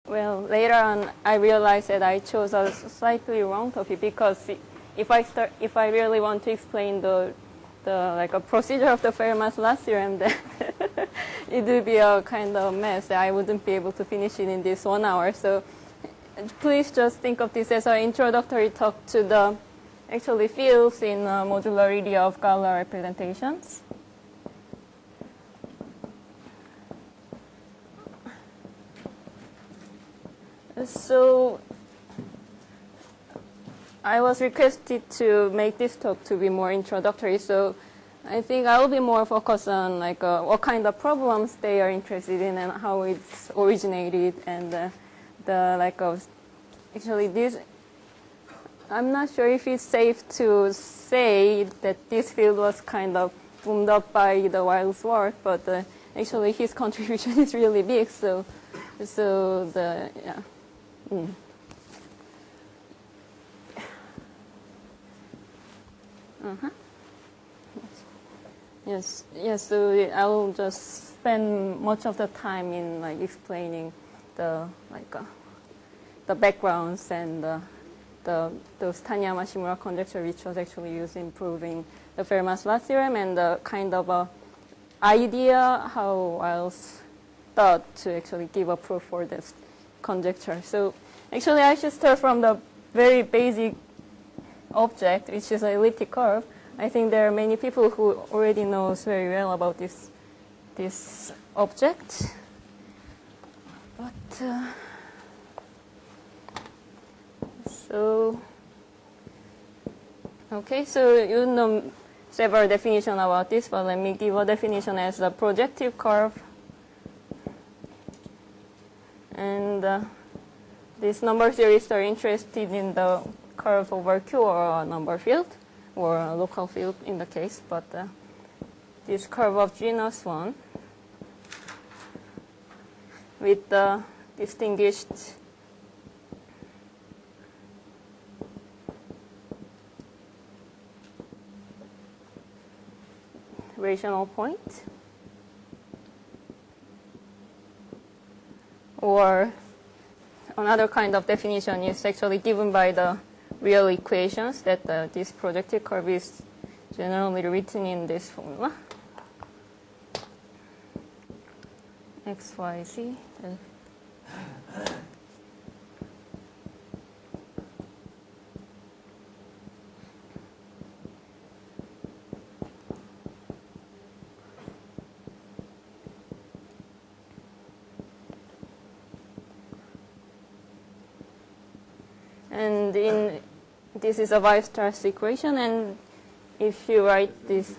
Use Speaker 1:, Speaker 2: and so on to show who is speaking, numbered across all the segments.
Speaker 1: Well, later on, I realized that I chose a slightly wrong topic because if I really want to explain the like a procedure of the Fermat's last theorem, then it would be a kind of mess. I wouldn't be able to finish it in this 1 hour. So please just think of this as an introductory talk to the actually fields in modularity of Galois representations. So I was requested to make this talk to be more introductory, so I think I will be more focused on like what kind of problems they are interested in and how it's originated, and the like of actually this. I'm not sure if it's safe to say that this field was kind of boomed up by the Wiles work, but actually his contribution is really big. So the yeah. Yes. So I will just spend much of the time in like explaining the the backgrounds and those Taniyama-Shimura conjecture, which was actually used in proving the Fermat's last theorem, and the kind of idea how Wiles thought to actually give a proof for this conjecture. So actually I should start from the very basic object, which is an elliptic curve. I think there are many people who already knows very well about this object. But so you know several definitions about this, but let me give a definition as a projective curve. And these number theorists are interested in the curve over Q, or a number field, or a local field in the case, but this curve of genus 1 with the distinguished rational point, or another kind of definition is actually given by the real equations, that this projective curve is generally written in this formula. X, Y, Z. And this is a Weierstrass equation, and if you write this,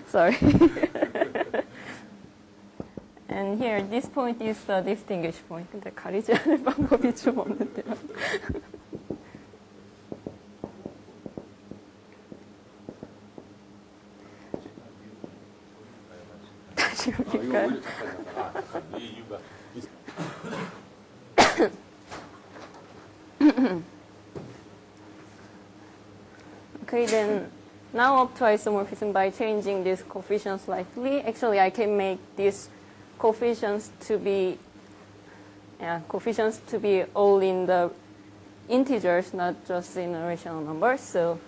Speaker 1: sorry. And here, this point is the distinguished point. 근데 가리지 않을 방법이 좀 없는데요. 다시 여기까지. Okay, then now up to isomorphism by changing this coefficient slightly. Actually, I can make these coefficients to be all in the integers, not just in rational numbers. So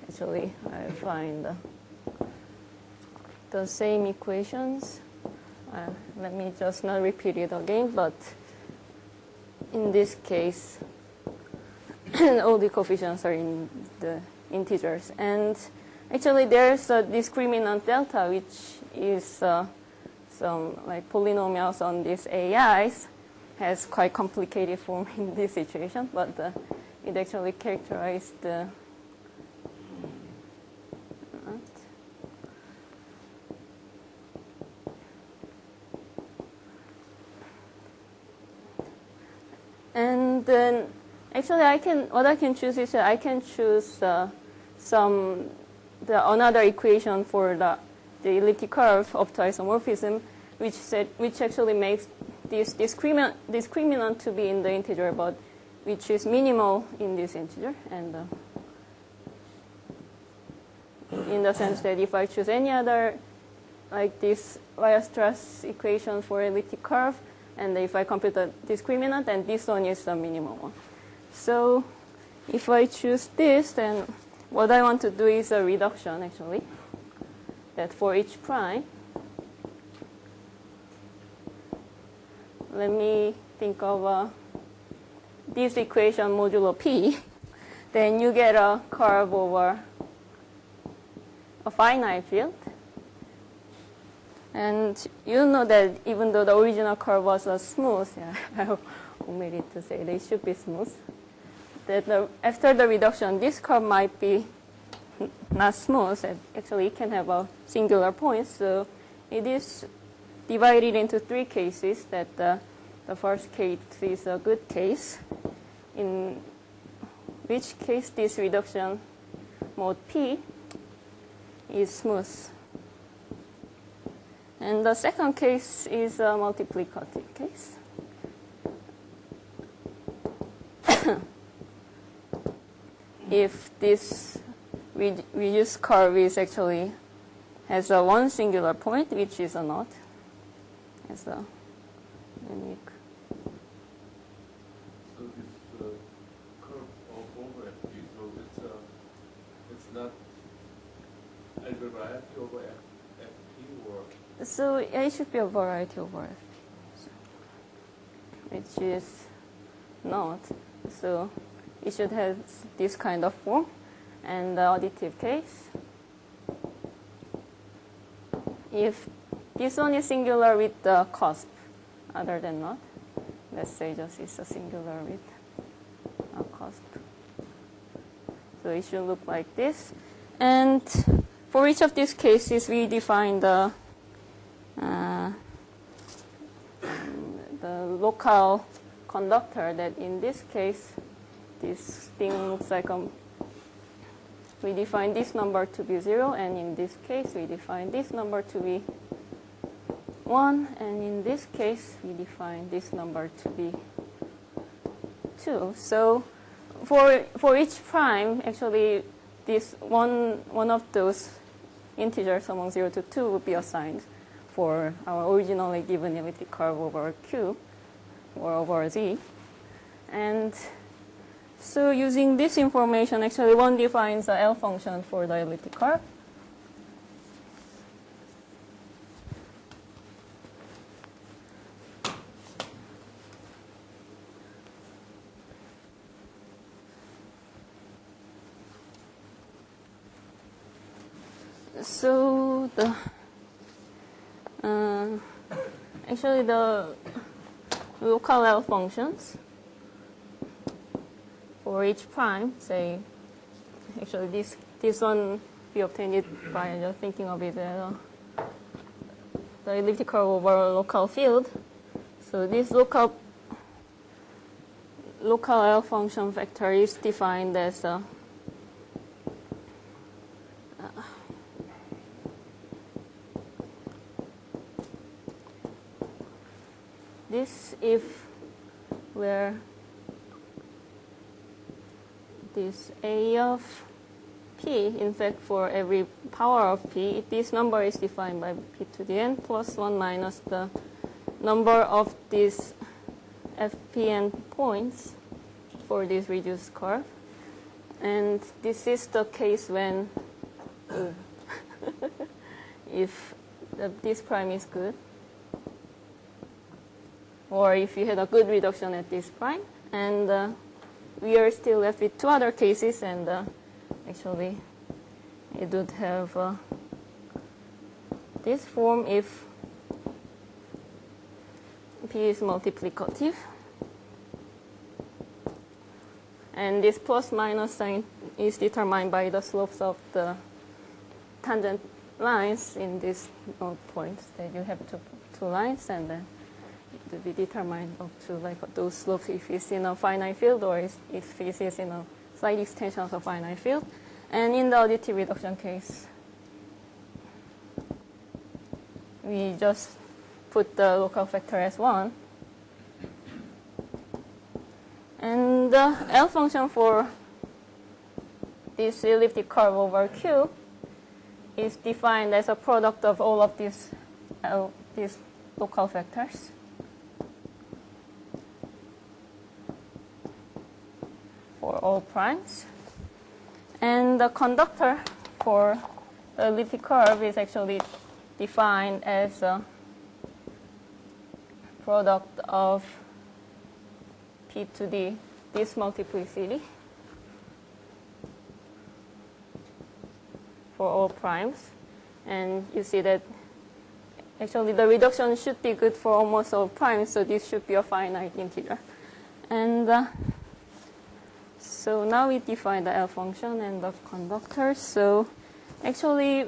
Speaker 1: actually, I find the same equations. Let me just not repeat it again, but in this case, all the coefficients are in the integers. And actually, there's a discriminant delta, which is some like polynomials on these AIs, has quite complicated form in this situation, but it actually characterized the and then actually I can choose is I can choose another equation for the elliptic curve of the isomorphism, which actually makes this discriminant to be in the integer, but which is minimal in this integer, and in the sense that if I choose any other like this Weierstrass equation for elliptic curve, and if I compute the discriminant, then this one is the minimum one. So if I choose this, then what I want to do is a reduction, actually, that for each prime, let me think of this equation modulo p, then you get a curve over a finite field. And you know that even though the original curve was smooth, yeah, I omitted to say they should be smooth, that after the reduction, this curve might be not smooth. Actually, it can have a singular point. So it is divided into 3 cases. That the first case is a good case, in which case this reduction mode P is smooth. And the second case is a multiplicative case. If this reduced curve is actually has a one singular point, which is a knot, as a unique.
Speaker 2: So this curve over FP, so it's not a variety over FP, or?
Speaker 1: So it should be a variety over F, which is not. So it should have this kind of form. And the additive case, if this one is singular with the cusp other than not, let's say just it's a singular with a cusp. So it should look like this. And for each of these cases, we define the local conductor, that in this case, this thing looks like we define this number to be 0, and in this case, we define this number to be 1, and in this case, we define this number to be 2. So for each prime, actually, this one of those integers among 0 to 2 would be assigned for our originally given elliptic curve over Q or over Z. And so using this information, actually one defines the L function for the elliptic curve. So actually the local L functions for each prime, say, actually this one we obtained it by just thinking of it as the elliptic curve over a local field. So this local L function vector is defined as this if where this A of P, in fact, for every power of P, this number is defined by P to the n plus 1 minus the number of these FPn points for this reduced curve. And this is the case when if this prime is good, or if you had a good reduction at this prime. And we are still left with 2 other cases, and actually it would have this form if P is multiplicative. And this plus minus sign is determined by the slopes of the tangent lines in these node points. That you have two lines, and then it will be determined up to like those slopes if it's in a finite field or if it is in a slight extension of a finite field. And in the additive reduction case, we just put the local vector as 1. And the L function for this elliptic curve over Q is defined as a product of all of these local vectors. For all primes. And the conductor for the elliptic curve is actually defined as a product of P to D, this multiplicity for all primes. And you see that actually the reduction should be good for almost all primes, so this should be a finite integer. And so now we define the L function and the conductor. So actually,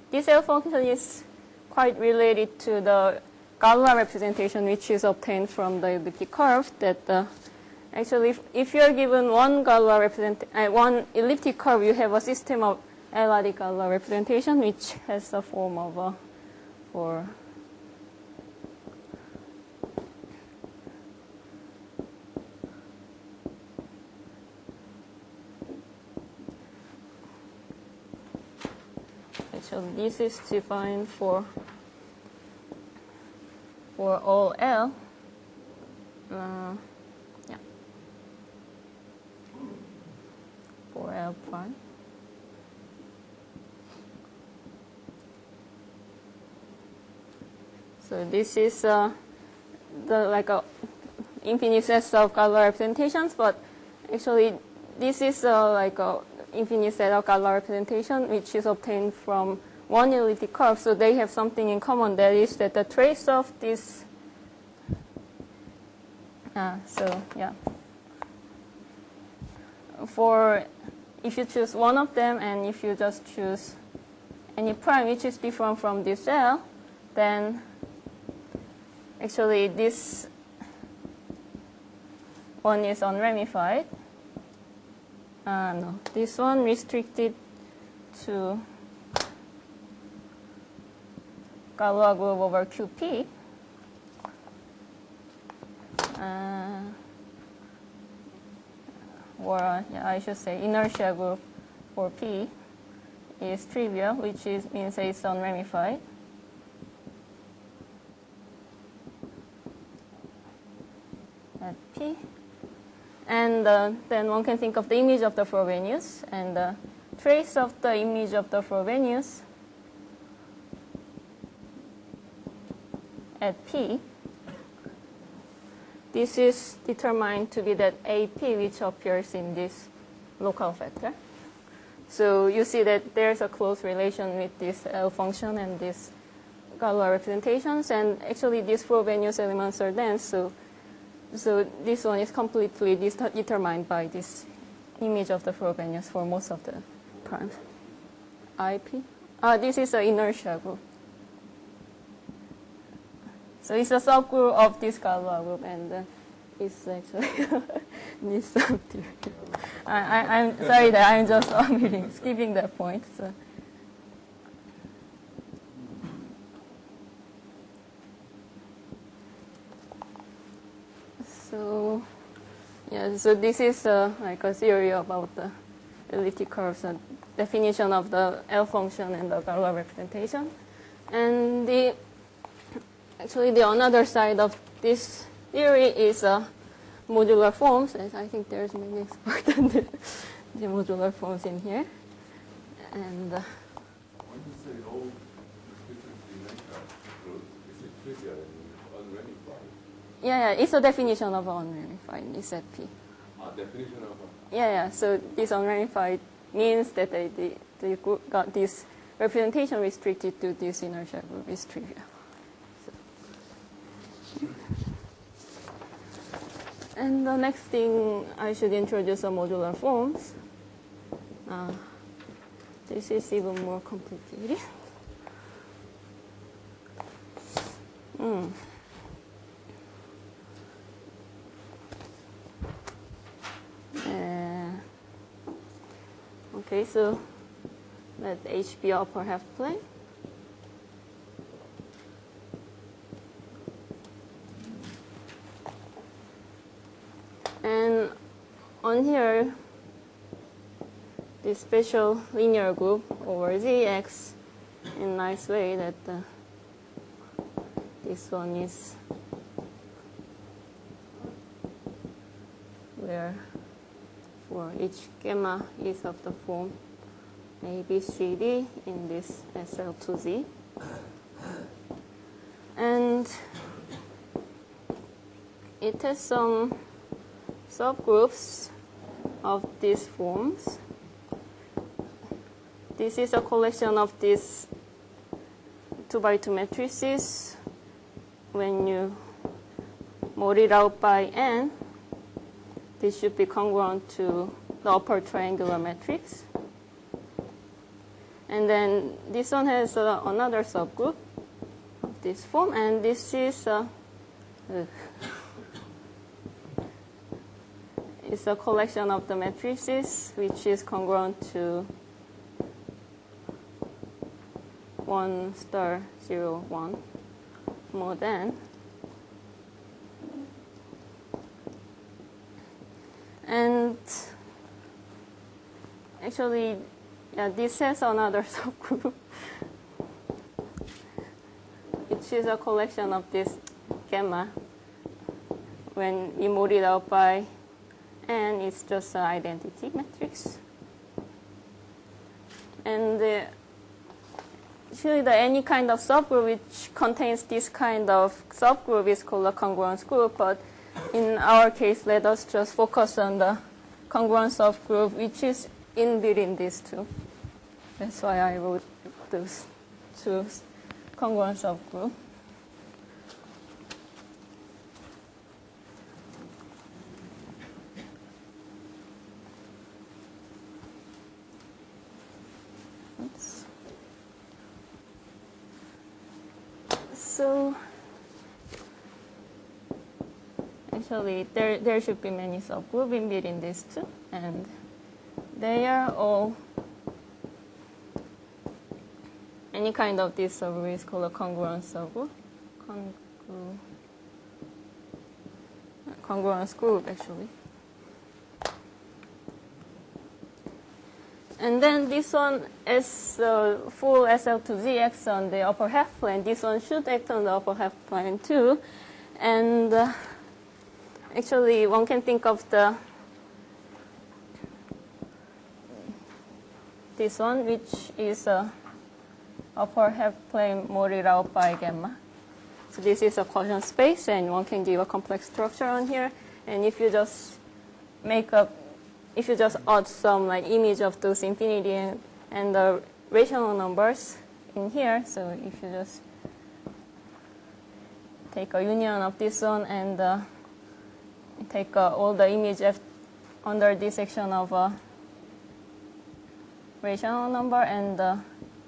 Speaker 1: this L function is quite related to the Galois representation, which is obtained from the elliptic curve. That actually, if you're given one elliptic curve, you have a system of L-adic Galois representation, which has the form of for actually this is defined for all L. Yeah, for L prime. So this is the infinite set of Galois representations, but actually this is like a infinite set of Galois representation which is obtained from one elliptic curve. So they have something in common, that is that the trace of this for if you choose one of them and if you just choose any prime which is different from this L, then actually this one is unramified. No, this one restricted to Galois group over QP. Or I should say inertia group for P is trivial, which means it's unramified. At P. And then one can think of the image of the Frobenius, and the trace of the image of the Frobenius at P. This is determined to be that AP which appears in this local vector. So you see that there's a close relation with this L function and this Galois representations, and actually these Frobenius elements are dense, so this one is completely determined by this image of the Frobenius for most of the primes. IP? This is an inertia group. So it's a subgroup of this Galois group, and it's actually this theory. I'm sorry that I'm just skipping that point. So this is like a theory about the elliptic curves and definition of the L function and the Galois representation. And actually the another side of this theory is modular forms, and I think there's many experts on the modular forms in here. And
Speaker 2: when you say all restricted group, is it trivial and unramified?
Speaker 1: Yeah, it's a definition of unramified. It's at P.
Speaker 2: Definition of
Speaker 1: Yeah. So this unramified means that the group got this representation restricted to this inertia group is trivial. And the next thing, I should introduce are modular forms. This is even more complicated. Okay, so let H be upper half plane. And on here, this special linear group over Zx in nice way that this one is where for each gamma is of the form A, B, C, D in this SL2Z. And it has some subgroups of these forms. This is a collection of these 2x2 matrices. When you mod it out by n, this should be congruent to the upper triangular matrix. And then this one has another subgroup of this form, and this is it's a collection of the matrices which is congruent to 1 star 0 1 mod n. And actually, yeah, this has another subgroup, which is a collection of this gamma. When you mod it out by n, it's just an identity matrix. And actually, any kind of subgroup which contains this kind of subgroup is called a congruence group. But in our case, let us just focus on the congruence subgroup, which is inbuilt in these two. That's why I wrote those two congruence subgroup. So actually, there should be many subgroups inbuilt in these two, and they are all any kind of this subgroup is called a congruence subgroup. Congruence group, actually. And then this one is full SL2ZX on the upper half plane. This one should act on the upper half plane too. And actually, one can think of this one, which is a upper half plane modded out by gamma. So this is a quotient space, and one can give a complex structure on here. And if you just if you just add some like image of those infinity and the rational numbers in here, so if you just take a union of this one and take all the image under this section of a rational number and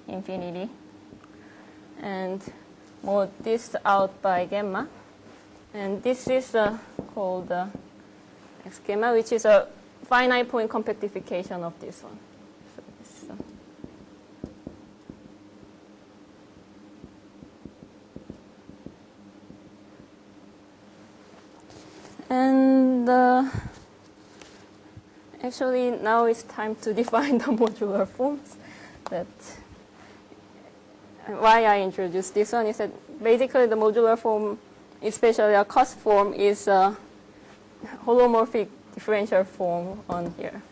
Speaker 1: infinity, and mod this out by gamma, and this is called X gamma, which is a finite point compactification of this one. So this, and actually now it's time to define the modular forms. That why I introduced this one is that basically the modular form, especially a cost form, is a holomorphic differential form on here.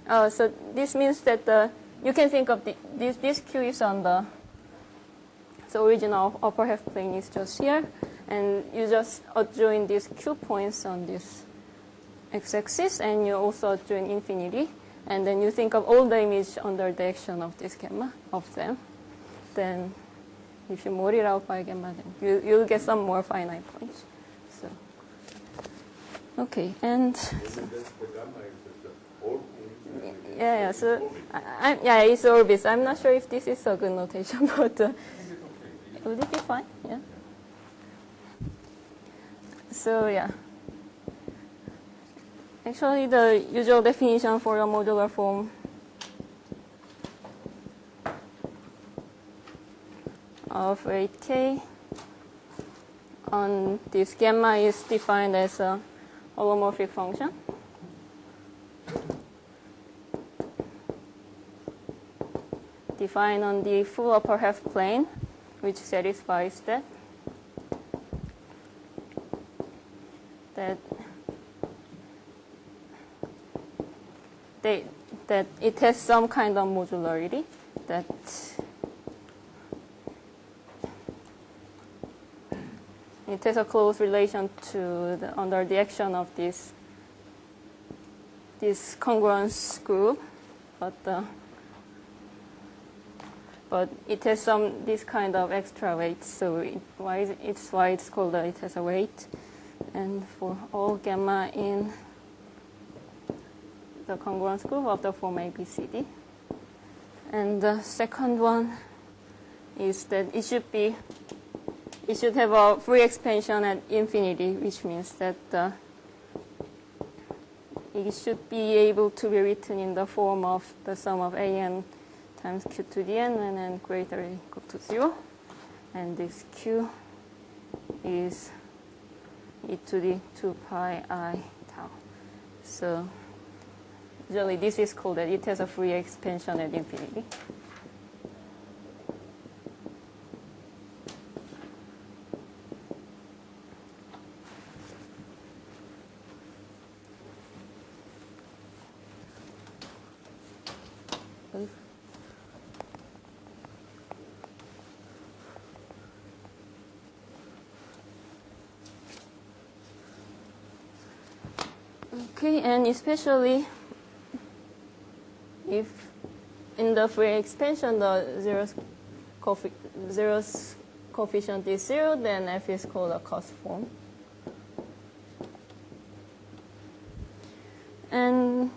Speaker 1: So this means that you can think of this Q is on the original upper half plane is just here, and you just adjoin these Q points on this x-axis, and you also adjoin infinity, and then you think of all the image under the action of this gamma of them. Then if you mod it out by gamma, then you'll get some more finite points. So. Okay, and yeah, so yeah, it's orbits. I'm not sure if this is a good notation, but would it be fine? Yeah. So yeah, actually the usual definition for a modular form of 8K on this gamma is defined as a holomorphic function. defined on the full upper half plane, which satisfies that it has some kind of modularity, that it has a close relation to under the action of this congruence group, but it has this kind of extra weight, so it's why it's called it has a weight. And for all gamma in the congruence group of the form ABCD. And the second one is that it should have a free expansion at infinity, which means that it should be able to be written in the form of the sum of an times q to the n when n greater or equal to 0. And this q is e to the 2 pi I tau. So usually this is called that it has a free expansion at infinity. Okay, and especially if in the free expansion the zeroth coefficient is 0, then f is called a cos form. And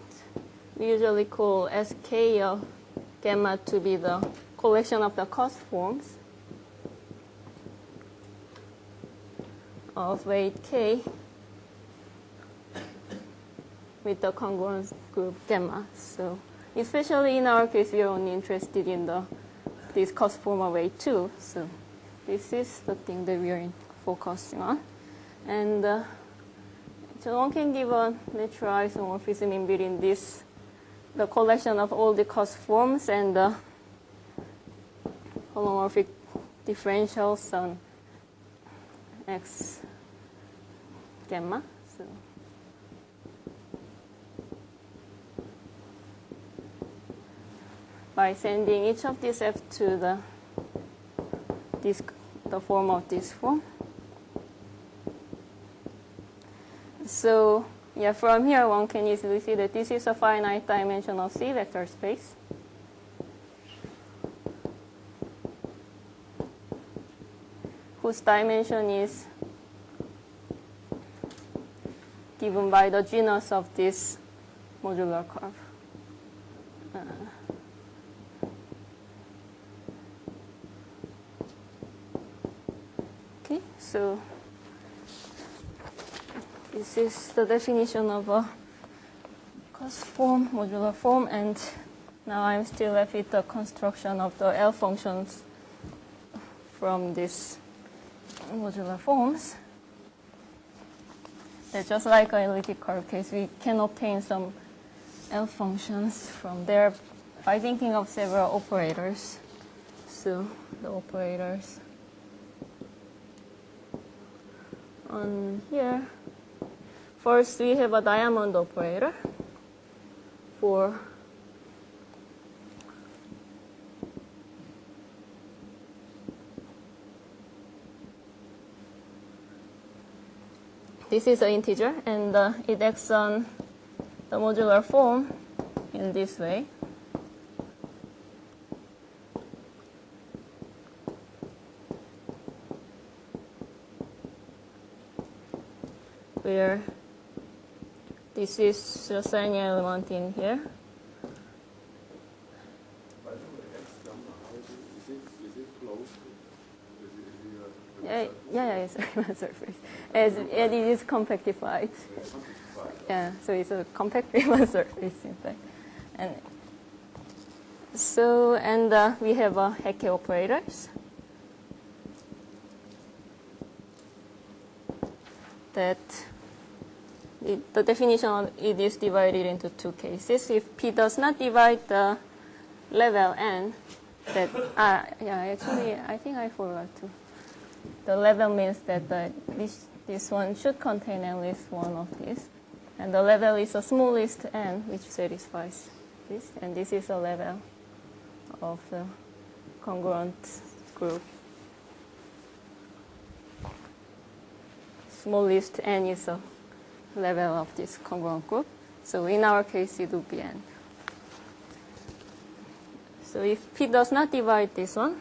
Speaker 1: we usually call Sk of gamma to be the collection of the cos forms of weight k with the congruence group gamma. So especially in our case, we are only interested in this cos form of A2. So this is the thing that we are focusing on. And so one can give a natural isomorphism in between the collection of all the cos forms and the holomorphic differentials on x gamma. So by sending each of these f to the form of this form. So yeah, from here one can easily see that this is a finite dimensional C vector space. Whose dimension is given by the genus of this modular curve. Okay, so this is the definition of a cos form, modular form, and now I'm still left with the construction of the L functions from these modular forms. That just like an elliptic curve case, we can obtain some L functions from there by thinking of several operators. So the operators on here. First, we have a diamond operator for this is an integer, and it acts on the modular form in this way. Where this is just any element in here.
Speaker 2: By the way, x gamma, is it close to?
Speaker 1: Yeah, it's a Riemann surface. And it is compactified. Yeah, so it's a compact Riemann surface, in fact. And so, we have Hecke operators. That the definition of it is divided into two cases. If P does not divide the level n, that, yeah, actually, I think I forgot to. The level means that this one should contain at least one of these. And the level is the smallest n, which satisfies this. And this is the level of the congruent group. Smallest n is the level of this congruent group. So in our case, it would be n. So if P does not divide this one,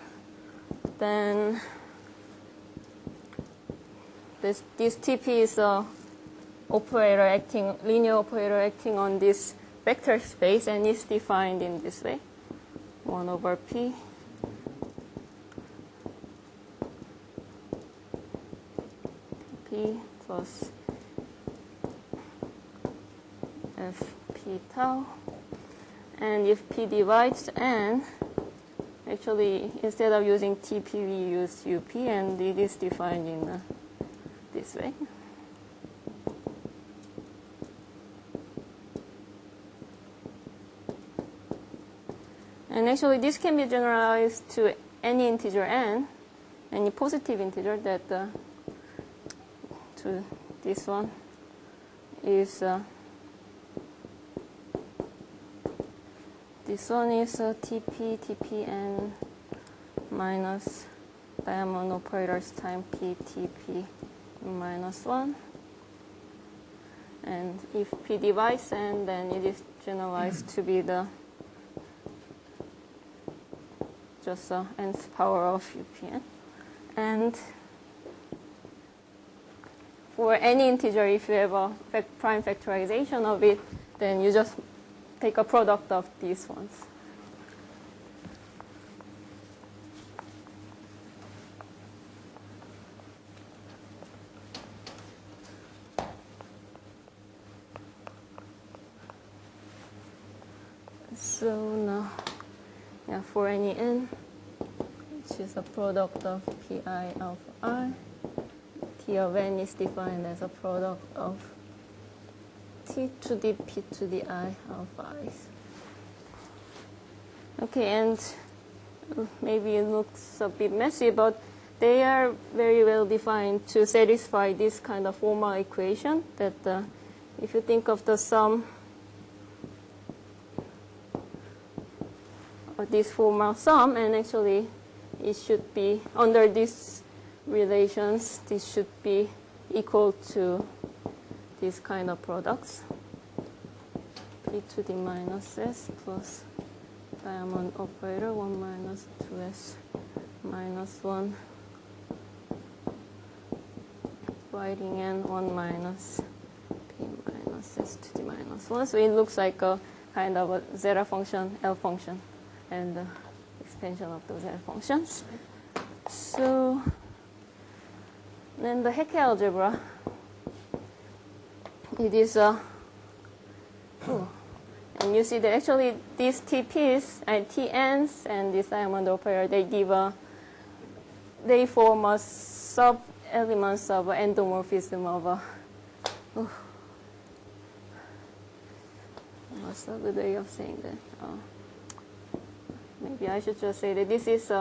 Speaker 1: then this TP is a linear operator acting on this vector space, and is defined in this way: 1 over P plus Fp tau. And if P divides n, actually, instead of using TP, we use UP, and it is defined in this way. And actually, this can be generalized to any integer n, any positive integer that to this one is this one is TPn minus diamond operators times PTP minus 1. And if P divides n, then it is generalized to be the just nth power of UPn. And for any integer, if you have a prime factorization of it, then you just take a product of these ones. So now, yeah, for any n, which is a product of Pi alpha I, T of n is defined as a product of T to the P to the I alpha i's. Okay, and maybe it looks a bit messy, but they are very well defined to satisfy this kind of formal equation that if you think of the sum of this formal sum, and actually it should be, under these relations, this should be equal to these kind of products. P to the minus s plus diamond operator 1 minus 2s minus 1 dividing n 1 minus p minus s to the minus 1. So it looks like a kind of a zeta function, L function, and the expansion of those L functions. So then the Hecke algebra, it is and you see that actually these TPs and TNs and this diamond operator, they form a sub-elements of endomorphism of what's a good way of saying that? Maybe I should just say that this is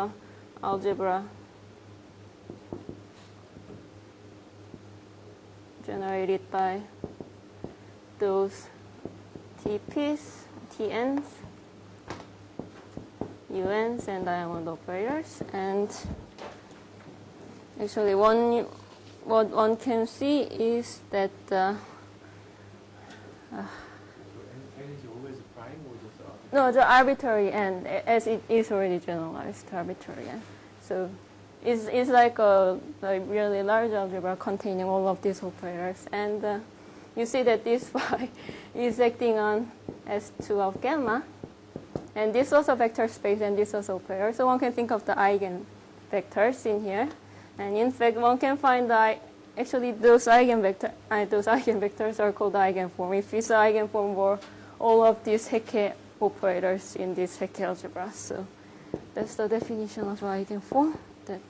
Speaker 1: algebra generated by those TPs, TNs, UNs, and diamond operators. And actually, what one can see is that
Speaker 3: So n is always a prime or just arbitrary?
Speaker 1: no, the arbitrary n, as it is already generalized to arbitrary n. So it's like a really large algebra containing all of these operators. And you see that this phi is acting on S2 of gamma. And this was a vector space, and this was operator. So one can think of the eigenvectors in here. And in fact, one can find actually those eigenvectors are called eigenform. If this eigenform were all of these Hecke operators in this Hecke algebra. So that's the definition of eigenform. That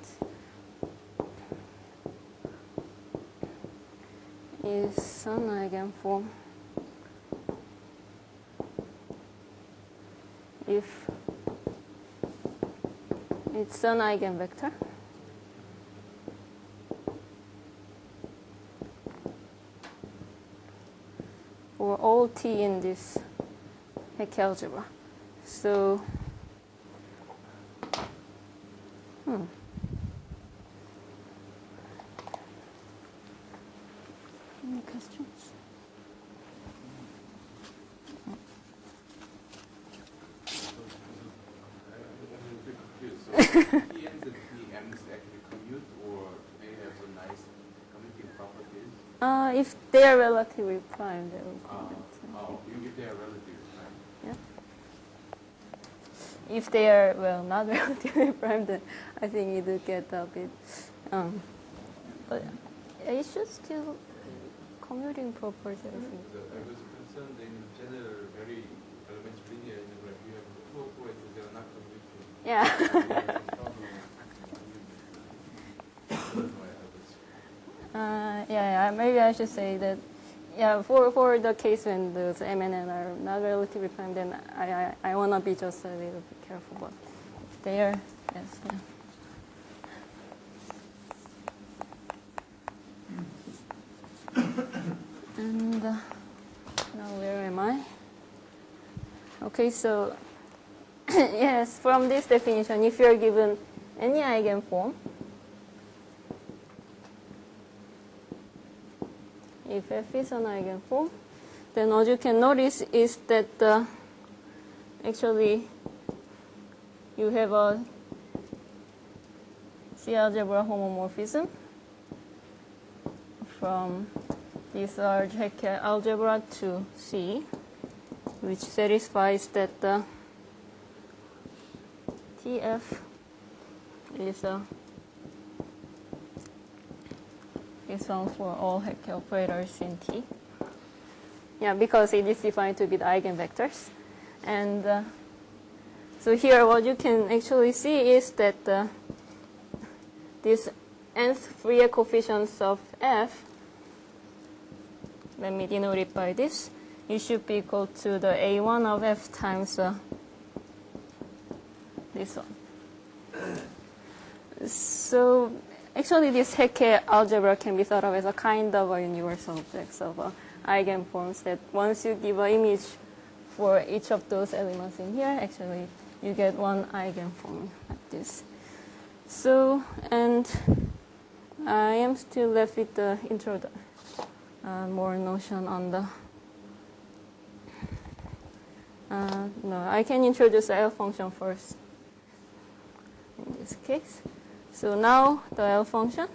Speaker 1: is an eigenform if It's an eigenvector. For all t in this Hecke algebra. So, Any questions?
Speaker 2: So TNs and TMs actually commute, or they have some nice commuting properties?
Speaker 1: If they are relatively prime, they will commute.
Speaker 2: If they are relatively prime.
Speaker 1: Yeah. If they are, well, not relatively prime, then I think it will get a bit, but it should still commuting properties, I think.
Speaker 2: I was concerned in general, very elementary linear algebra, if you have two operators, they are not commuting.
Speaker 1: Yeah. Yeah, maybe I should say that, yeah, for the case when those M and N are not relatively prime, then I want to be just a little bit careful, but if they are, yes, yeah. And now where am I? Okay, so yes, from this definition, if you're given any eigenform, if f is an eigenform, then what you can notice is that actually you have a C algebra homomorphism from this large Hecke algebra to C, which satisfies that the TF is one for all Hecke operators in T. Yeah, because it is defined to be the eigenvectors. And so here what you can actually see is that this nth Fourier coefficients of f, let me denote it by this, it should be equal to the a1 of f times this one. So actually this Hecke algebra can be thought of as a kind of a universal objects of eigenforms, that once you give an image for each of those elements in here, actually you get one eigenform like this. So, and I am still left with the more notion on the, no, I can introduce the L function first in this case. So now the L function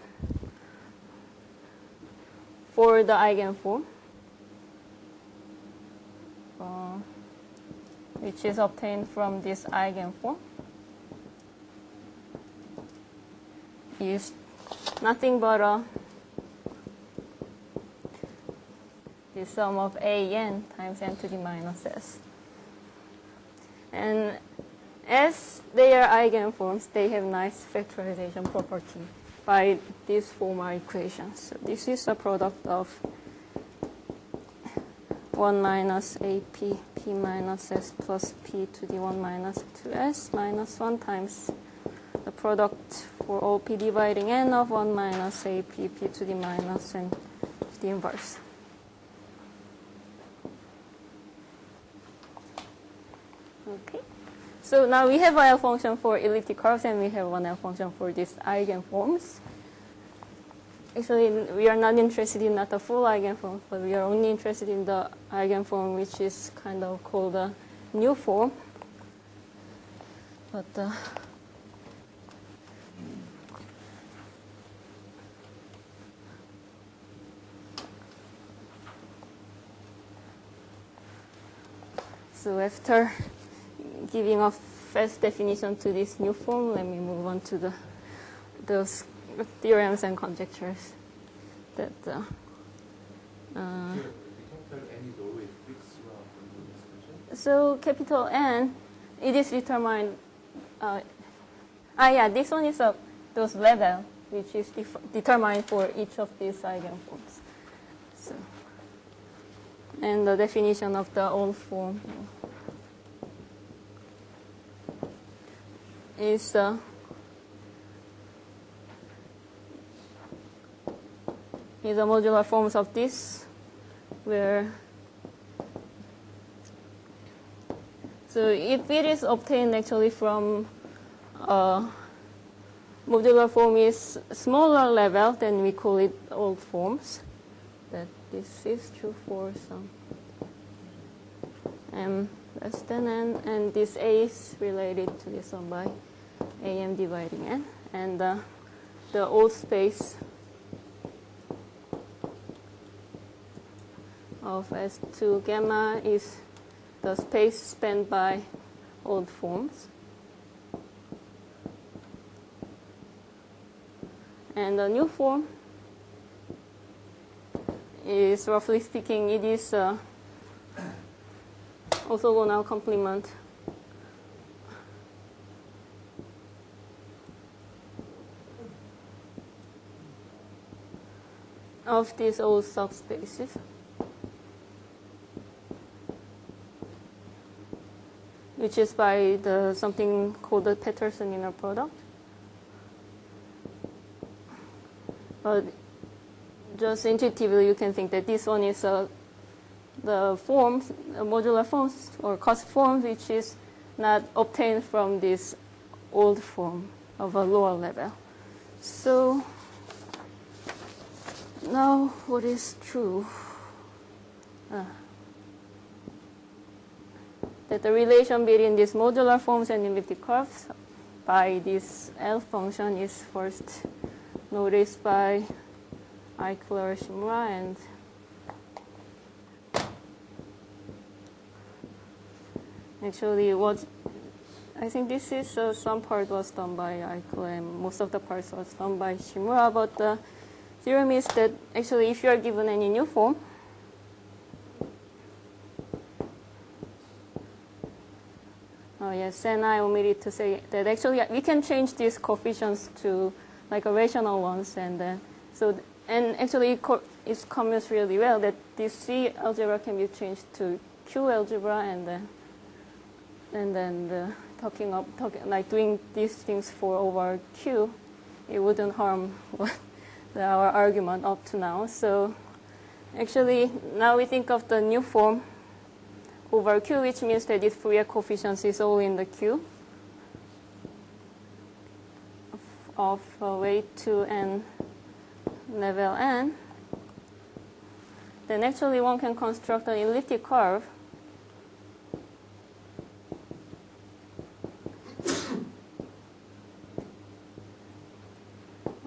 Speaker 1: for the eigenform, which is obtained from this eigenform, is nothing but the sum of a n times n to the minus s. And as they are eigenforms, they have nice factorization property by these formal equations. So this is a product of 1 minus ap p minus s plus p to the 1 minus 2s minus 1 times the product for all p dividing n of 1 minus ap p to the minus n to the inverse. Okay. So now we have an L function for elliptic curves, and we have one L function for these eigenforms. Actually, we are not interested in not the full eigenform, but we are only interested in the eigenform which is kind of called a new form. But so after giving a fast definition to this new form, let me move on to those theorems and conjectures that
Speaker 3: The capital N is always fixed throughout the discussion.
Speaker 1: so capital N, it is determined, yeah, this one is those level, which is determined for each of these eigenforms. So, and the definition of the old form is is a modular forms of this, where so if it is obtained actually from modular form is smaller level, then we call it old forms. That this is true for some m less than n, and this a is related to this one by am dividing n, and the old space of S2 gamma is the space spanned by old forms. And the new form is, roughly speaking, it is orthogonal complement of these old subspaces, which is by the something called the Peterson inner product. But just intuitively, you can think that this one is the forms, modular forms or cost forms, which is not obtained from this old form of a lower level. So now what is true? That the relation between these modular forms and elliptic curves by this L function is first noticed by Eichler, Shimura, and actually I think this is some part was done by Eichler and most of the parts was done by Shimura, but the theorem is that actually if you are given any new form, yes, and I omitted to say that actually we can change these coefficients to like a rational ones, and and actually it commutes really well that this C algebra can be changed to Q algebra, and then like doing these things for over Q, it wouldn't harm our argument up to now. So actually now we think of the new form over Q, which means that its Fourier coefficients is all in the Q of weight 2 and level n. Then actually one can construct an elliptic curve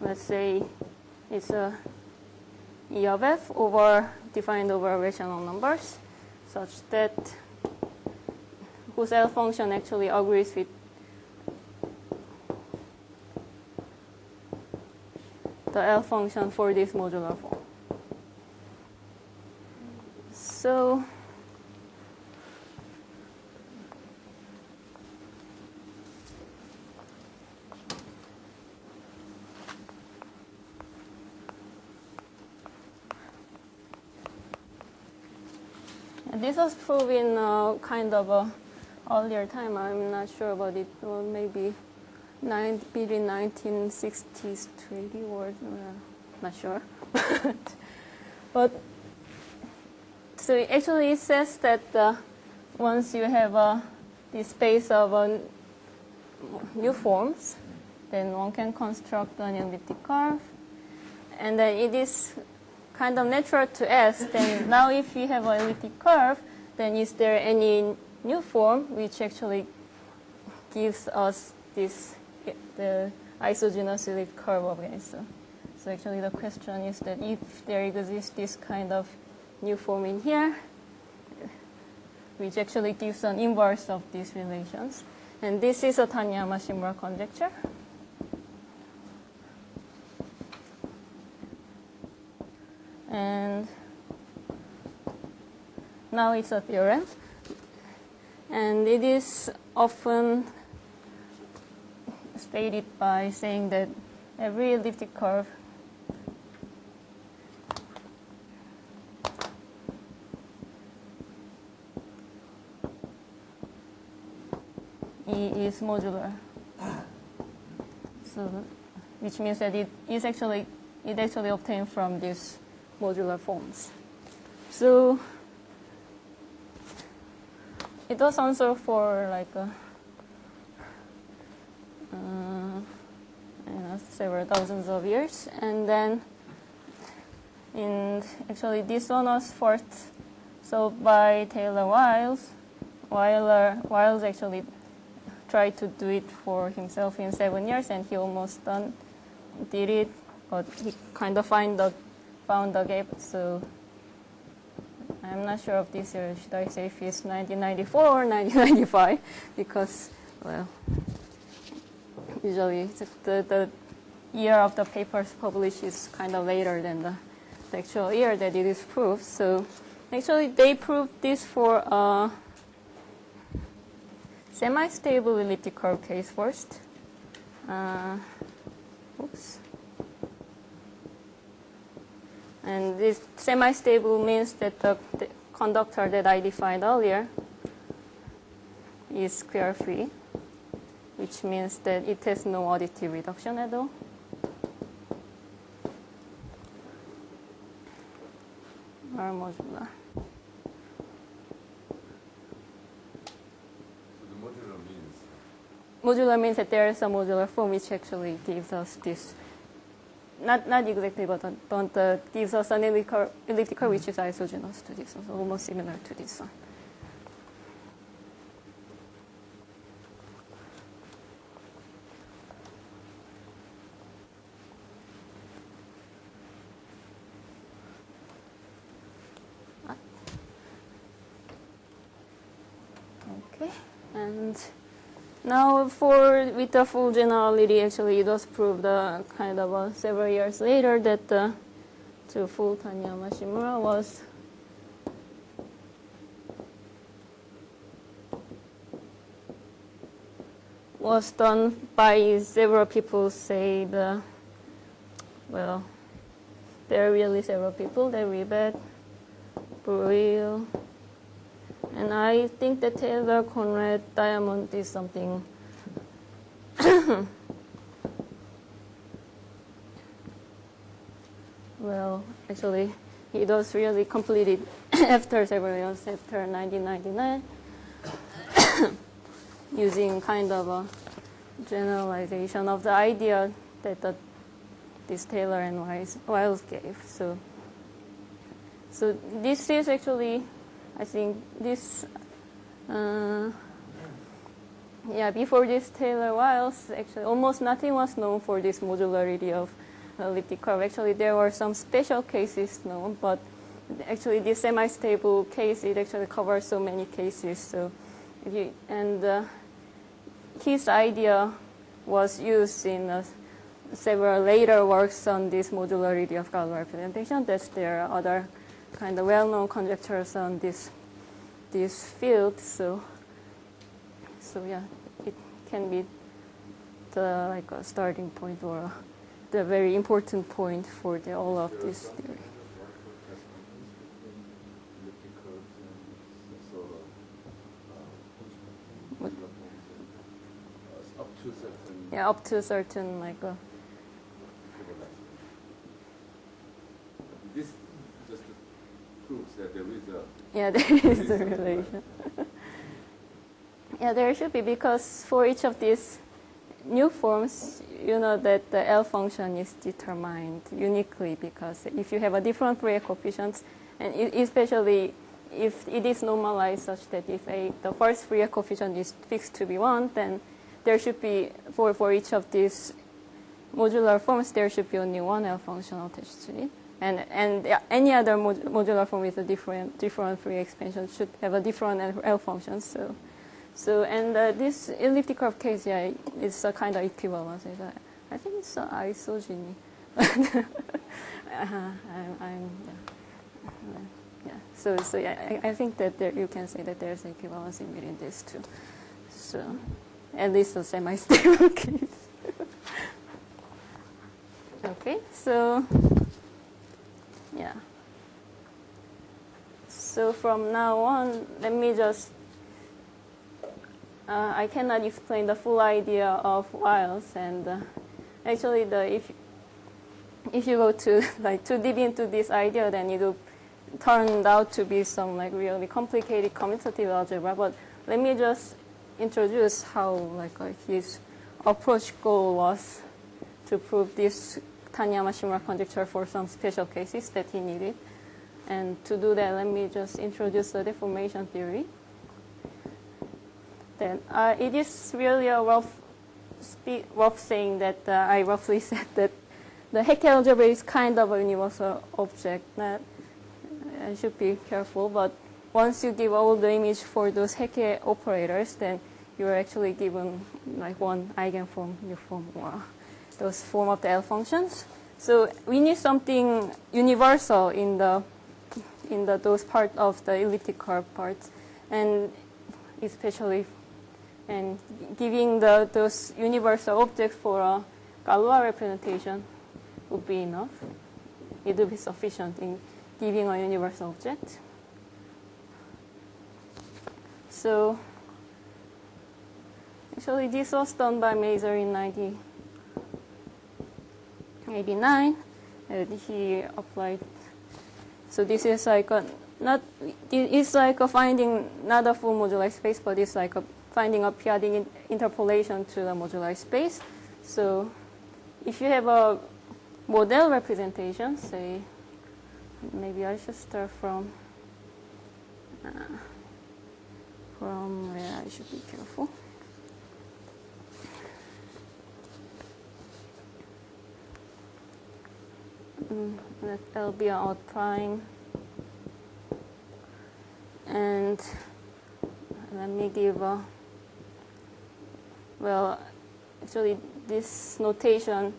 Speaker 1: let's say it's a E of f defined over rational numbers, such that whose L function actually agrees with the L function for this modular form. So this was proven kind of a earlier time. I'm not sure about it, or maybe between 1960s to 80 or not sure. But so actually it says that once you have this space of new forms, then one can construct an elliptic curve, and then it is kind of natural to ask, then now if we have an elliptic curve, then is there any new form which actually gives us the isogenous elliptic curve again? So actually the question is that if there exists this kind of new form in here, which actually gives an inverse of these relations. And this is a Taniyama-Shimura conjecture. And now it's a theorem. And it is often stated by saying that every elliptic curve E is modular. So, which means that it actually obtained from this modular forms. So it was answered for like several thousands of years, and then actually this one was first solved by Taylor-Wiles. Wiles actually tried to do it for himself in 7 years, and he almost did it, but he kind of found the gap. So I'm not sure of this year. Should I say if it's 1994 or 1995? Because, well, usually the year of the papers published is kind of later than the actual year that it is proved. So actually they proved this for a semi-stable elliptic curve case first. Oops. And this semi-stable means that the conductor that I defined earlier is square-free, which means that it has no additive reduction at all. Or modular.
Speaker 2: So the modular means?
Speaker 1: Modular means that there is a modular form which actually gives us this, not exactly, but gives us an elliptical which is isogenous to this, so almost similar to this one. Okay, and now with the full generality, actually it was proved kind of several years later that the full Tanya-Mashimura was done by several people. Well, there are really several people. There Ribet, Breuil, and I think that Taylor, Conrad, Diamond is something. Well, actually, he was really completed after several years, after 1999, using kind of a generalization of the idea that this Taylor and Wiles gave. So this is actually, I think this, before this Taylor-Wiles, actually almost nothing was known for this modularity of elliptic curve. Actually, there were some special cases known, but actually this semi-stable case, it actually covers so many cases. So, his idea was used in several later works on this modularity of Galois representation. There are other kind of well-known conjectures on this field. So yeah, it can be like a starting point or the very important point for all of this theory. Up to certain like a.
Speaker 2: This just proves that there is a.
Speaker 1: Yeah, there is a relation. Yeah, there should be, because for each of these new forms, you know that the L function is determined uniquely, because if you have a different Fourier coefficients, and especially if it is normalized such that if the first Fourier coefficient is fixed to be 1, then there should be, for each of these modular forms, there should be only one L function attached to it. And any other modular form with a different Fourier expansion should have a different L function. This elliptic curve case, yeah, it's a kind of equivalence. I think it's isogeny. I think that you can say that there's equivalence in between these two. So, at least a semi-stable case. Okay, so yeah. So from now on, let me just. I cannot explain the full idea of Wiles, and actually, if you go to like too deep into this idea, then it will turn out to be some like really complicated commutative algebra. But let me just introduce how like his approach goal was to prove this Taniyama-Shimura conjecture for some special cases that he needed. And to do that, let me just introduce the deformation theory. Then it is really a rough saying that I roughly said that the Hecke algebra is kind of a universal object. That I should be careful, but once you give all the image for those Hecke operators, then you are actually given like one eigenform, you form those form of the L functions. So we need something universal in those part of the elliptic curve parts, and especially and giving those universal objects for a Galois representation would be enough. It would be sufficient in giving a universal object. So actually this was done by Maser in 1989, and he applied. So this is like it's like a finding not a full modular space, but it's like finding a periodic interpolation to the modular space. So if you have a model representation, say, maybe I should start from where I should be careful. Let L be an odd prime. And let me give a, well, actually this notation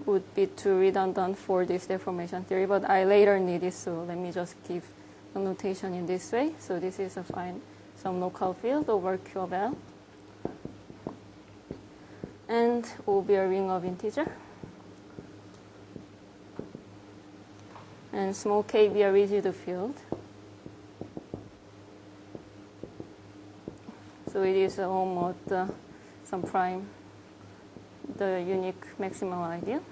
Speaker 1: would be too redundant for this deformation theory, but I later need it, so let me just give the notation in this way. So this is some local field over Q of L, and will be a ring of integer, and small k be a rigid field. So it is almost some prime, the unique maximal ideal.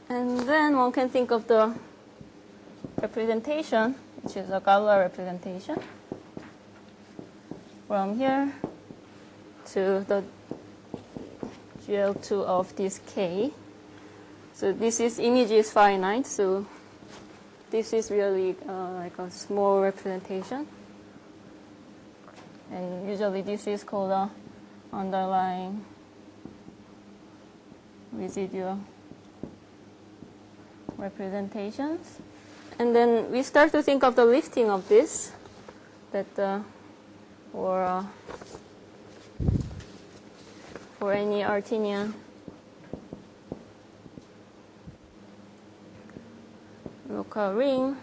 Speaker 1: And then one can think of the representation, which is a Galois representation, from here to the GL2 of this K. So this image is finite, so this is really like a small representation. And usually this is called a underlying residual representations. And then we start to think of the lifting of this, that for any Artinian local ring,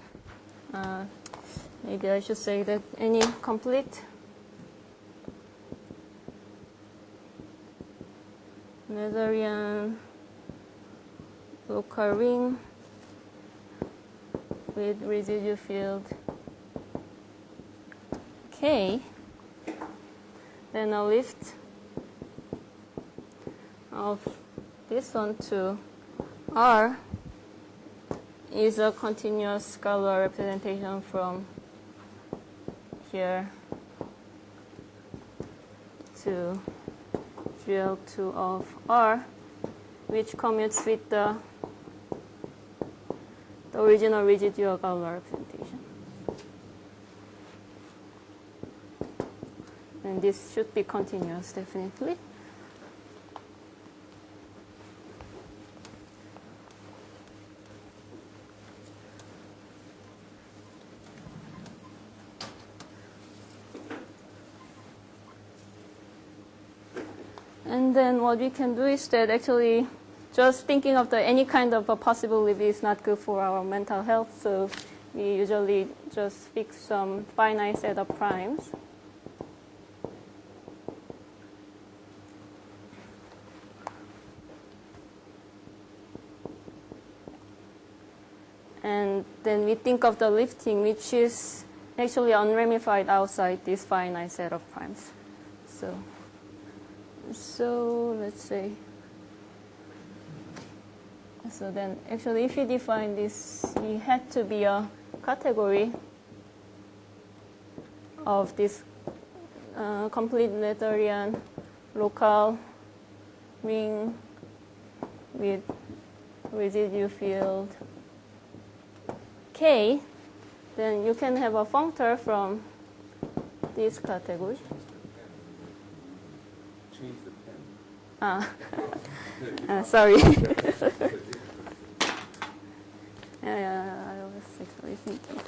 Speaker 1: maybe I should say that any complete Noetherian local ring with residual field K, then a lift of this one to R is a continuous Galois representation from here to GL2 of R, which commutes with the original residual Galois representation. And this should be continuous, definitely. And then what we can do is that actually just thinking of any kind of a possible lift is not good for our mental health, so we usually just fix some finite set of primes. then we think of the lifting, which is actually unramified outside this finite set of primes. So let's say, so then actually if you define this, it had to be a category of this complete Noetherian local ring with residue field K, then you can have a functor from this category.
Speaker 2: Change the pen.
Speaker 1: Sorry. yeah, I was actually thinking.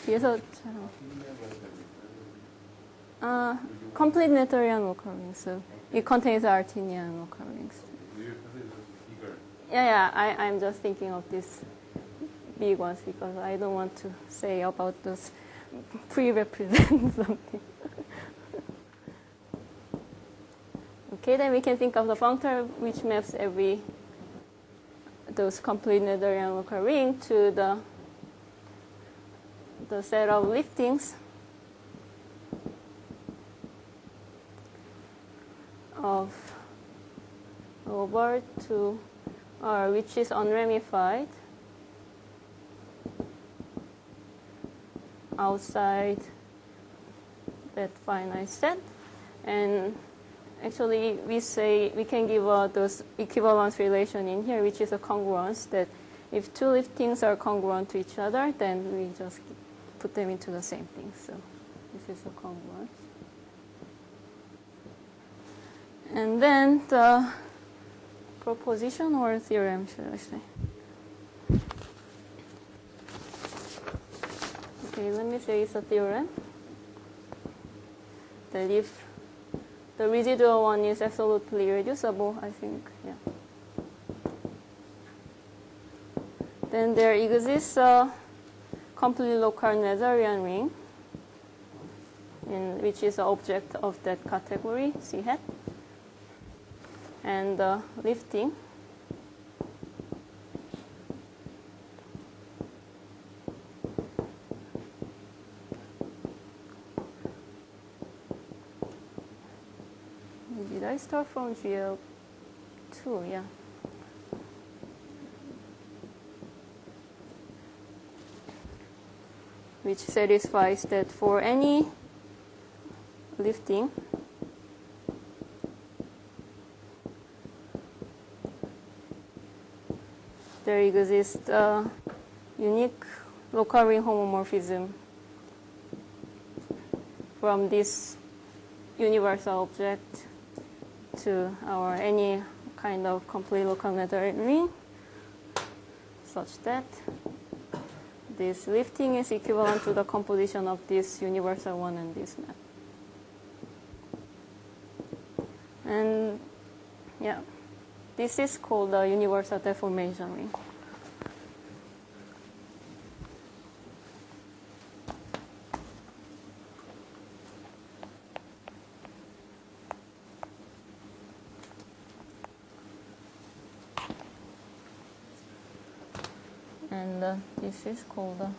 Speaker 1: 뒤에서 complete Noetherian local rings. So it contains Artinian local rings. Yeah, I'm just thinking of these big ones because I don't want to say about those pre-represent something. Okay, then we can think of the functor which maps those complete Noetherian local ring to the set of liftings of over to R, which is unramified outside that finite set. And actually, we say we can give those equivalence relation in here, which is a congruence, that if two liftings are congruent to each other, then we just put them into the same thing. So this is a congruence. And then the proposition or theorem, should I say? Okay, let me say it's a theorem that if the residual one is absolutely irreducible, I think, yeah. Then there exists a completely local Noetherian ring, which is the object of that category, C hat. And the lifting did I start from GL2? Yeah. Which satisfies that for any lifting there exists a unique local ring homomorphism from this universal object to our any kind of complete local Noetherian ring, such that this lifting is equivalent to the composition of this universal one and this map. And yeah, this is called the universal deformation ring. And this is called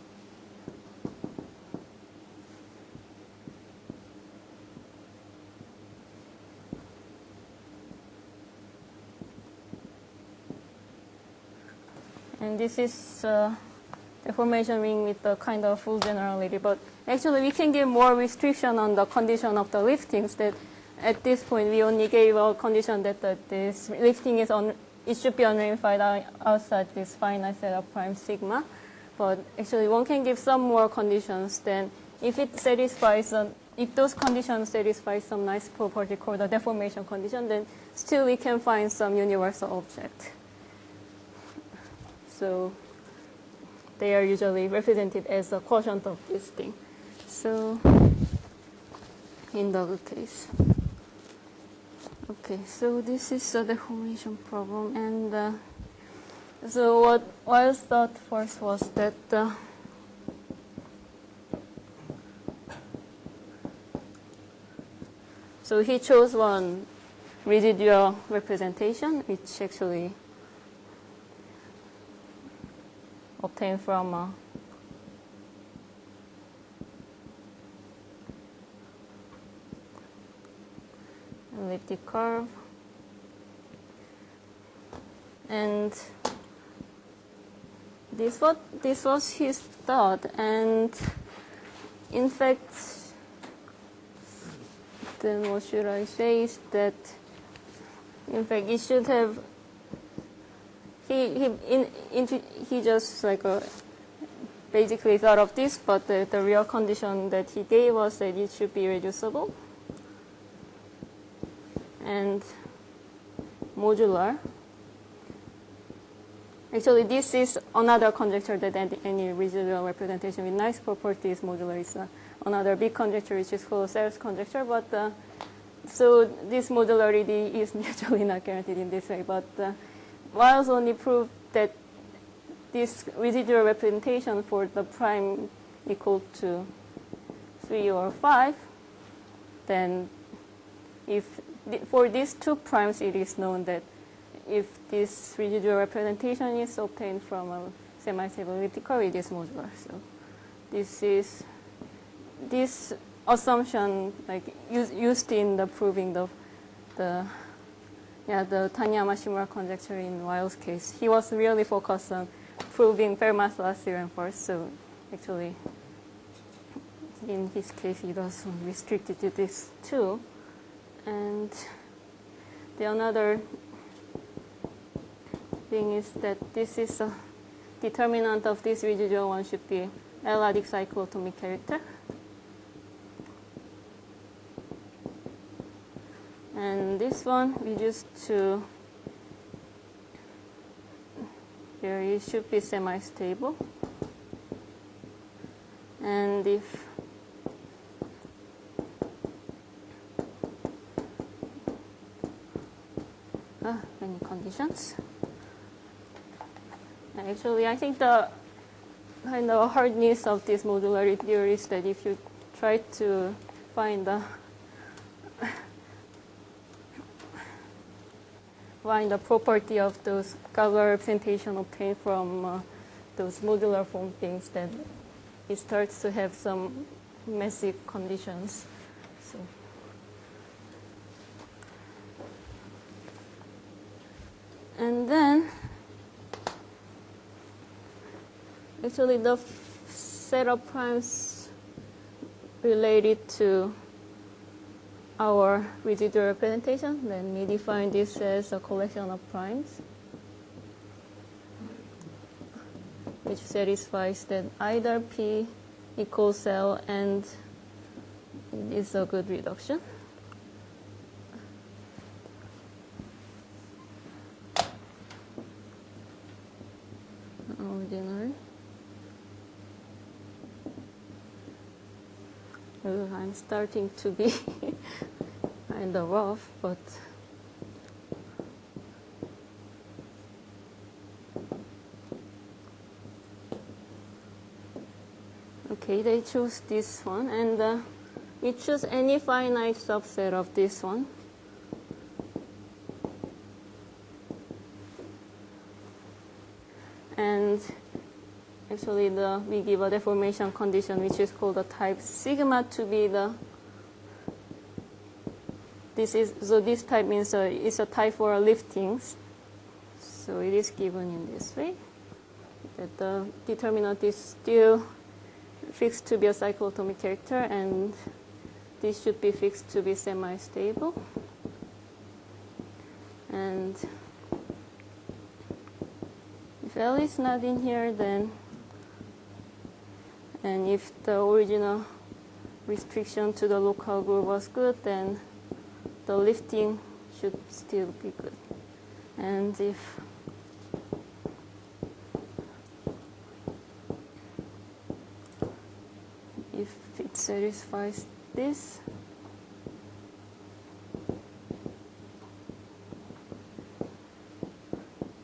Speaker 1: and this is deformation ring with the kind of full generality. But actually, we can give more restriction on the condition of the liftings. That at this point, we only gave a condition that this lifting is it should be unramified outside this finite set of prime sigma. But actually, one can give some more conditions. Then, if it satisfies, if those conditions satisfy some nice property called the deformation condition, then still we can find some universal object. So they are usually represented as a quotient of this thing. So in the case. Okay, so this is a deformation problem, and so what Wiles thought first was that so he chose one residual representation, which actually obtains obtained from elliptic curve. And this was his thought, and in fact, then what should I say is that in fact it should have he just like basically thought of this, but the real condition that he gave was that it should be reducible and modular. Actually, this is another conjecture that any residual representation with nice properties modular is another big conjecture, which is called Sells conjecture. But so this modularity is usually not guaranteed in this way. But Wiles only proved that this residual representation for the prime equal to 3 or 5, then if for these two primes, it is known that if this residual representation is obtained from a semi-stable elliptic curve, it is modular. So this assumption like used in the proving the Taniyama-Shimura conjecture in Wiles' case. He was really focused on proving Fermat's last theorem first. So actually, in his case, he was restricted to this too. And the another thing is that this is a determinant of this residual one should be L-adic cyclotomic character. And this one reduced to here it should be semi-stable. And if many conditions. Actually, I think the kind of hardness of this modularity theory is that if you try to find the property of those Galois representation obtained from those modular form things, then it starts to have some messy conditions. So. And then, actually, the set of primes related to our residual representation, then we define this as a collection of primes which satisfies that either P equals L and it is a good reduction. Ordinary. I'm starting to be kind of rough, but okay, they choose this one, and we choose any finite subset of this one. And actually, we give a deformation condition, which is called the type sigma to be the. So this type means it's a type for liftings. So it is given in this way. That the determinant is still fixed to be a cyclotomic character, and this should be fixed to be semi-stable. And if L is not in here, then, and if the original restriction to the local group was good, then the lifting should still be good. And if it satisfies this,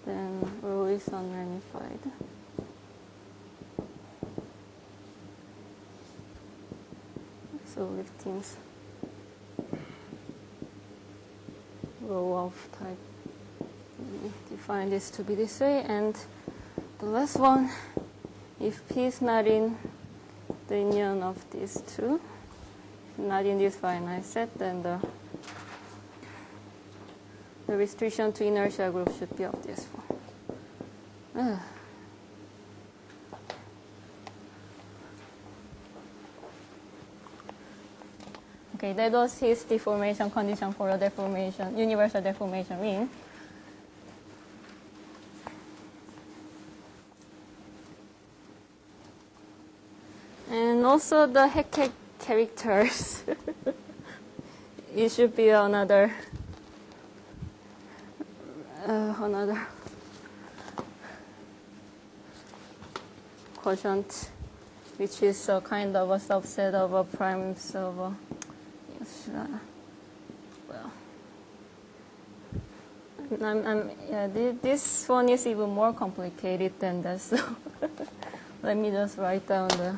Speaker 1: then rho is unramified. So liftings rho of type, we define this to be this way. And the last one if P is not in the union of these two, not in this finite set, then the restriction to inertia group should be of this form. Okay, that was his deformation condition for a deformation, universal deformation ring. And also the Hecke characters. It should be another quotient, which is a kind of a subset of a primes of a, this one is even more complicated than that, so let me just write down the.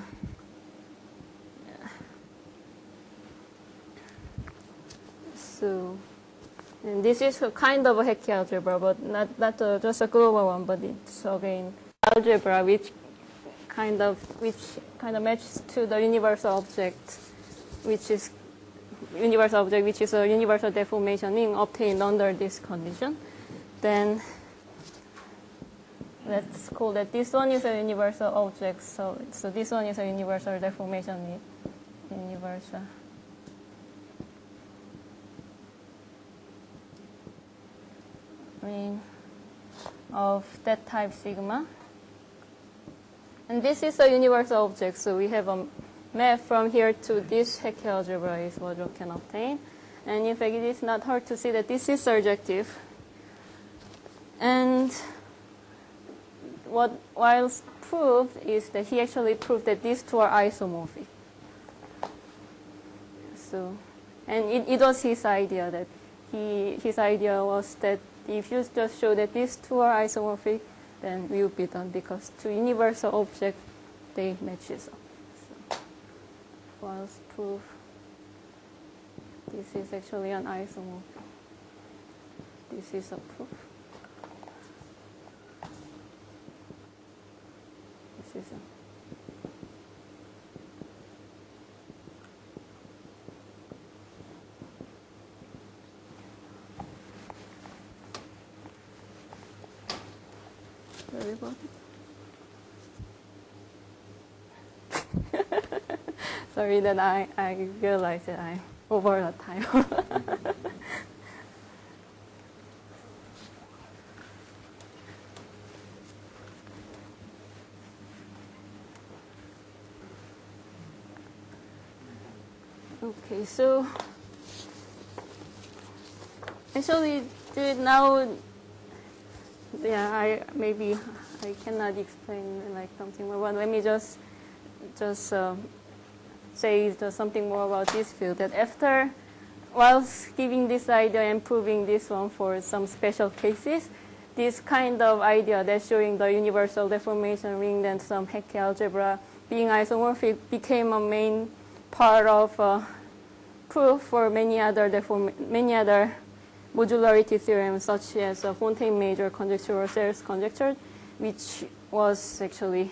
Speaker 1: So, and this is a kind of a Hecke algebra, but not just a global one, but it's again algebra which kind of matches to the universal object, which is a universal deformation ring obtained under this condition. Then let's call that this one is a universal object. So this one is a universal deformation ring. Universal. Ring of that type sigma. And this is a universal object, so we have a map from here to this Hecke algebra is what we can obtain. And in fact, it is not hard to see that this is surjective. And what Wiles proved is that he actually proved that these two are isomorphic. So, and it was his idea that his idea was that if you just show that these two are isomorphic, then we will be done, because to universal object they matches up. So, Wiles proof this is actually an isomorphic. This is a proof. This is a. Sorry about it. Sorry that I realized that I'm over the time. Okay, so actually now, yeah, I cannot explain like something more, but let me just say something more about this field. That after, whilst giving this idea and proving this one for some special cases, this kind of idea that showing the universal deformation ring and some Hecke algebra being isomorphic became a main part of proof for many other modularity theorems, such as Fontaine major conjecture or Serre's conjecture, which was actually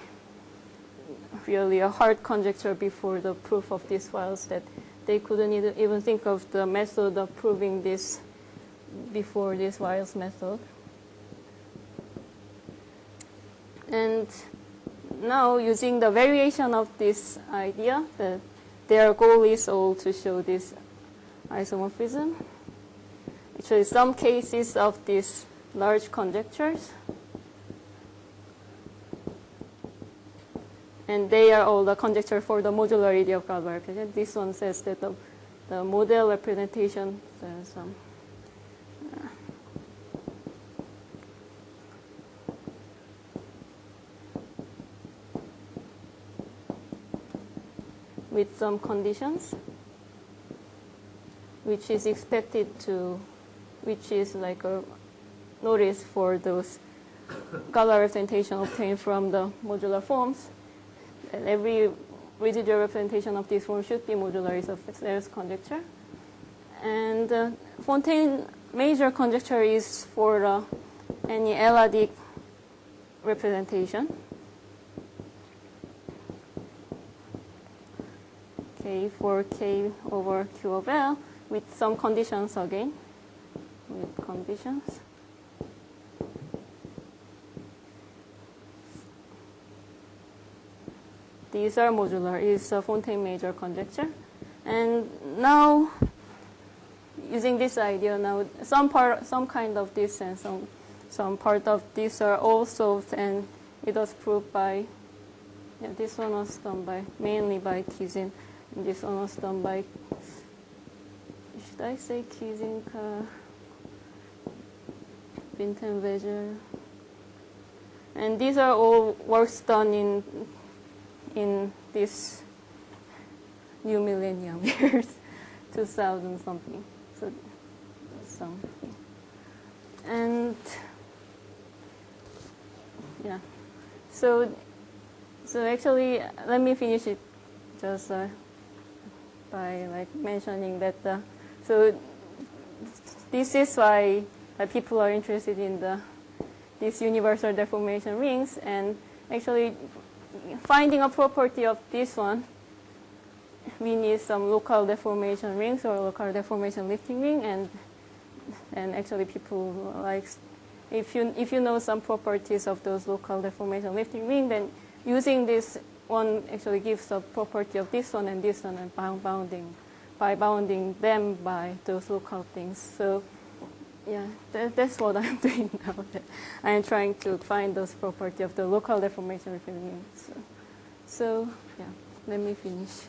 Speaker 1: really a hard conjecture before the proof of these files, that they couldn't even think of the method of proving this before this Wiles method. And now, using the variation of this idea, their goal is all to show this isomorphism. Actually, some cases of these large conjectures, and they are all the conjecture for the modularity of Galois representation. This one says that the model representation, with some conditions, which is expected to, which is like a notice for those Galois representation obtained from the modular forms. And every residual representation of this form should be modular is of Serre's conjecture. And Fontaine major conjecture is for any Elliptic representation. K for K over Q of L with some conditions again. With conditions. These are modular. It's a Fontaine major conjecture. And now, using this idea, now some kind of this and some part of this are all solved, and it was proved by, yeah, this one was done by, mainly by Kizin, and this one was done by, should I say Kizin, Vintenweger? And these are all works done in this new millennium years, 2000 something. So something. And yeah. So actually, let me finish it just by like mentioning that. So this is why people are interested in these universal deformation rings, and actually finding a property of this one, we need some local deformation rings or local deformation lifting ring, and actually people like, if you know some properties of those local deformation lifting ring, then using this one actually gives a property of this one, and bounding them by those local things. So yeah, that's what I'm doing now. I'm trying to find those properties of the local deformation lifting rings. So yeah, let me finish.